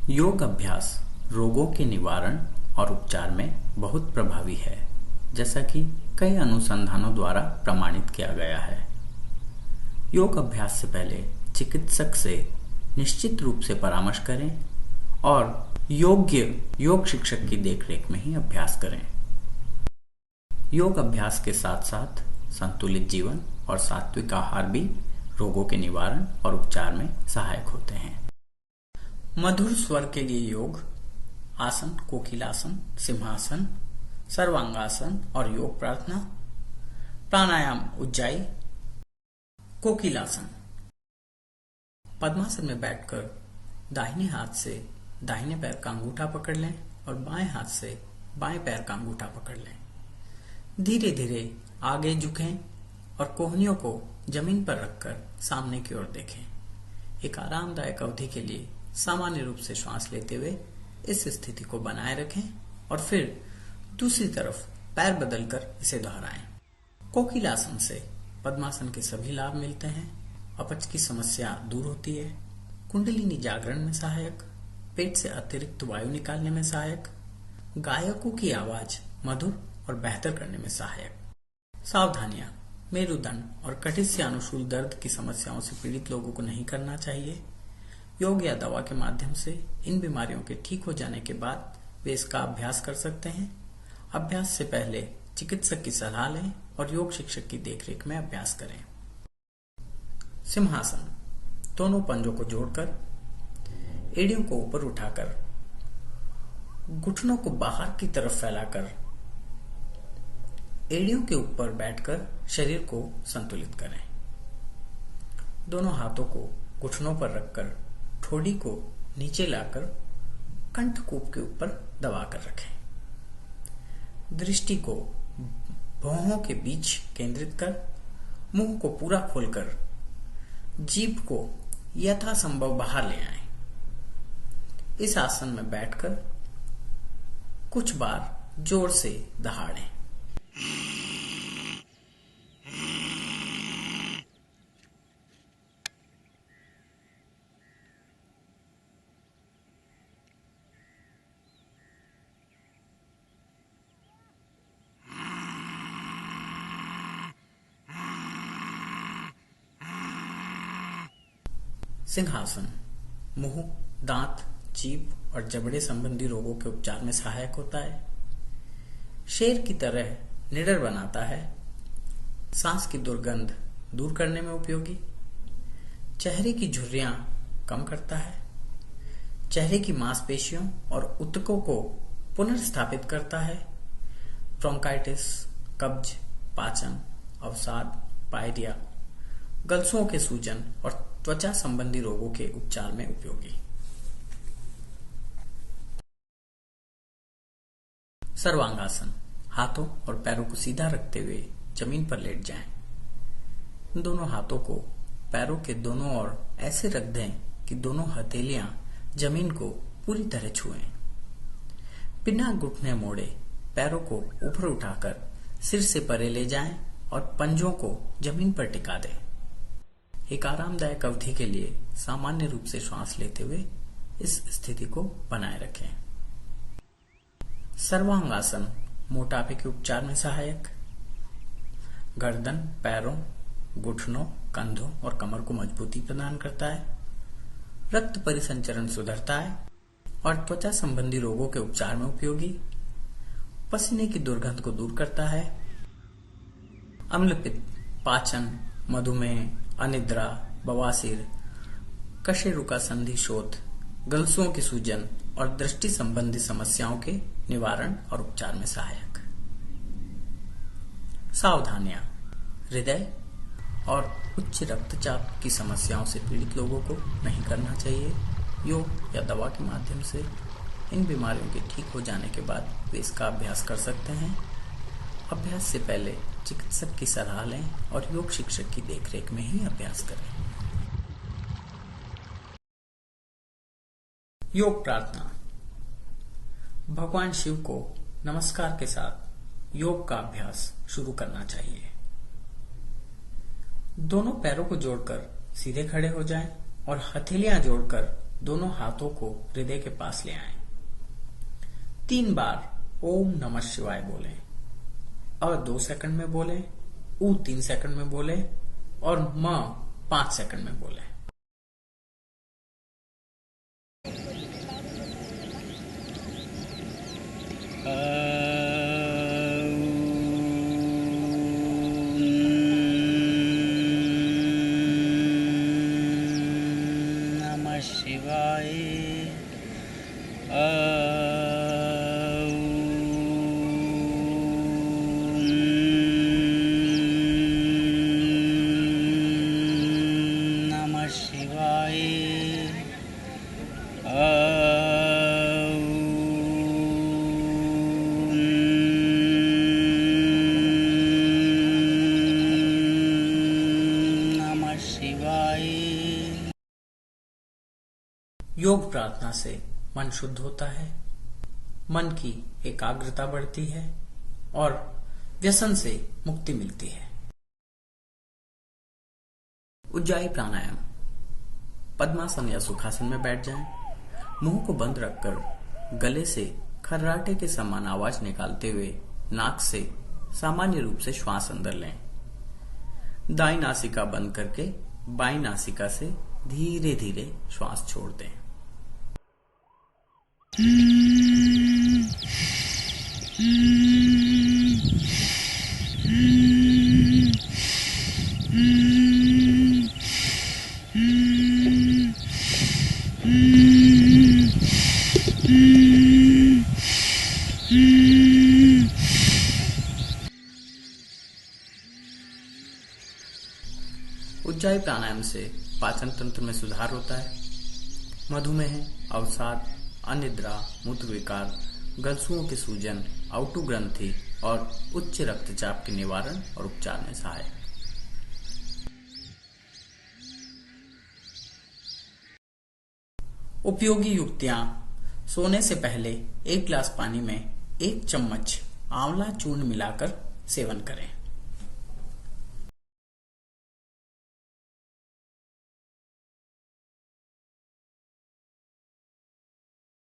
योग अभ्यास रोगों के निवारण और उपचार में बहुत प्रभावी है, जैसा कि कई अनुसंधानों द्वारा प्रमाणित किया गया है। योग अभ्यास से पहले चिकित्सक से निश्चित रूप से परामर्श करें और योग्य योग शिक्षक की देखरेख में ही अभ्यास करें। योग अभ्यास के साथ साथ संतुलित जीवन और सात्विक आहार भी रोगों के निवारण और उपचार में सहायक होते हैं। मधुर स्वर के लिए योग आसन, कोकिलासन, सिंहासन, सर्वांगासन और योग प्रार्थना, प्राणायाम, उज्जाई, कोकिलासन। पद्मासन में बैठकर दाहिने हाथ से दाहिने पैर का अंगूठा पकड़ लें और बाएं हाथ से बाएं पैर का अंगूठा पकड़ लें। धीरे धीरे आगे झुकें और कोहनियों को जमीन पर रखकर सामने की ओर देखें। एक आरामदायक अवधि के लिए सामान्य रूप से श्वास लेते हुए इस स्थिति को बनाए रखें और फिर दूसरी तरफ पैर बदलकर इसे दोहराएं। कोकिलासन से पद्मासन के सभी लाभ मिलते हैं। अपच की समस्या दूर होती है, कुंडलिनी जागरण में सहायक, पेट से अतिरिक्त वायु निकालने में सहायक, गायकों की आवाज मधुर और बेहतर करने में सहायक। सावधानियां: मेरुदंड और कटिस्थ अनुशूल दर्द की समस्याओं से पीड़ित लोगों को नहीं करना चाहिए। योग या दवा के माध्यम से इन बीमारियों के ठीक हो जाने के बाद वे इसका अभ्यास कर सकते हैं। अभ्यास से पहले चिकित्सक की सलाह लें और योग शिक्षक की देखरेख में अभ्यास करें। सिंहासन: दोनों पंजों को जोड़कर एड़ियों को ऊपर उठाकर घुटनों को बाहर की तरफ फैलाकर एड़ियों के ऊपर बैठकर शरीर को संतुलित करें। दोनों हाथों को घुटनों पर रखकर ठोड़ी को नीचे लाकर कंठकूप के ऊपर दबाकर रखें। दृष्टि को भौहों के बीच केंद्रित कर मुंह को पूरा खोलकर जीभ को यथासंभव बाहर ले आएं। इस आसन में बैठकर कुछ बार जोर से दहाड़ें। सिंहासन मुंह, दांत, जीभ और जबड़े संबंधी रोगों के उपचार में सहायक होता है। शेर की तरह निडर बनाता है। सांस की दुर्गंध दूर करने में उपयोगी। चेहरे की झुर्रियां कम करता है। चेहरे की मांसपेशियों और ऊतकों को पुनर्स्थापित करता है। ब्रोंकाइटिस, कब्ज, पाचन, अवसाद, पायरिया, गलसुओं के सूजन और त्वचा संबंधी रोगों के उपचार में उपयोगी। सर्वांगासन: हाथों और पैरों को सीधा रखते हुए जमीन पर लेट जाएं। दोनों हाथों को पैरों के दोनों ओर ऐसे रख दें कि दोनों हथेलियां जमीन को पूरी तरह छुएं। बिना घुटने मोड़े पैरों को ऊपर उठाकर सिर से परे ले जाएं और पंजों को जमीन पर टिका दें। एक आरामदायक अवधि के लिए सामान्य रूप से श्वास लेते हुए इस स्थिति को बनाए रखें। सर्वांगासन मोटापे के उपचार में सहायक। गर्दन, पैरों, घुटनों, कंधों और कमर को मजबूती प्रदान करता है। रक्त परिसंचरण सुधरता है और त्वचा संबंधी रोगों के उपचार में उपयोगी। पसीने की दुर्गंध को दूर करता है। अम्लपित्त, पाचन, मधुमेह, अनिद्रा, बवासीर, कशेरुका संधि शोथ, गलसुओं की सूजन और दृष्टि संबंधी समस्याओं के निवारण और उपचार में सहायक। सावधानियां: हृदय और उच्च रक्तचाप की समस्याओं से पीड़ित लोगों को नहीं करना चाहिए। योग या दवा के माध्यम से इन बीमारियों के ठीक हो जाने के बाद वे इसका अभ्यास कर सकते हैं। अभ्यास से पहले चिकित्सक की सलाह लें और योग शिक्षक की देखरेख में ही अभ्यास करें। योग प्रार्थना: भगवान शिव को नमस्कार के साथ योग का अभ्यास शुरू करना चाहिए। दोनों पैरों को जोड़कर सीधे खड़े हो जाएं और हथेलियां जोड़कर दोनों हाथों को हृदय के पास ले आएं। 3 बार ओम नमः शिवाय बोलें और 2 सेकंड में बोलें, ऊ 3 सेकंड में बोलें और म 5 सेकंड में बोलें। नमः शिवाय। नमः शिवाय। नमः शिवाय। योग प्रार्थना से मन शुद्ध होता है, मन की एकाग्रता बढ़ती है और व्यसन से मुक्ति मिलती है। उज्जाई प्राणायाम। पद्मासन या सुखासन में बैठ जाएं। मुंह को बंद रखकर गले से खर्राटे के समान आवाज निकालते हुए नाक से सामान्य रूप से श्वास अंदर लें। दाईं नासिका बंद करके बाईं नासिका से धीरे धीरे श्वास छोड़ दें। उज्जाई प्राणायाम से पाचन तंत्र में सुधार होता है। मधुमेह, अवसाद, अनिद्रा, मूत्र विकार, गलसुओं के सूजन, आउटू ग्रंथि और उच्च रक्तचाप के निवारण और उपचार में सहायक। उपयोगी युक्तियां। सोने से पहले 1 गिलास पानी में 1 चम्मच आंवला चूर्ण मिलाकर सेवन करें।